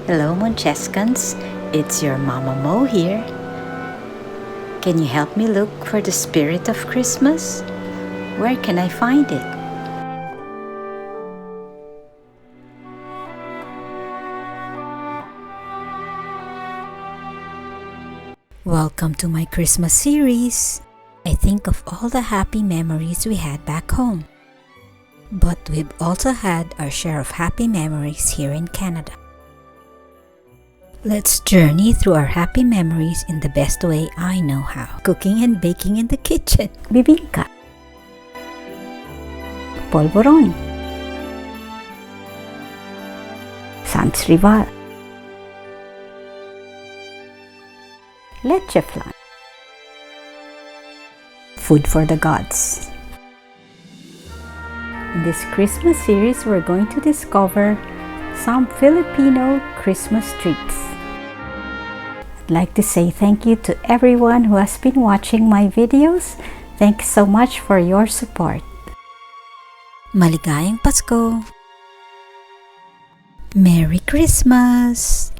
Hello Moncescans, it's your Mama Mo here. Can you help me look for the spirit of Christmas? Where can I find it? Welcome to my Christmas series. I think of all the happy memories we had back home. But we've also had our share of happy memories here in Canada. Let's journey through our happy memories in the best way I know how. Cooking and baking in the kitchen. Bibingka. Polvoron. Sans rival. Leche flan. Food for the gods. In this Christmas series, we're going to discover some Filipino Christmas treats. I'd like to say thank you to everyone who has been watching my videos. Thanks so much for your support. Maligayang Pasko! Merry Christmas!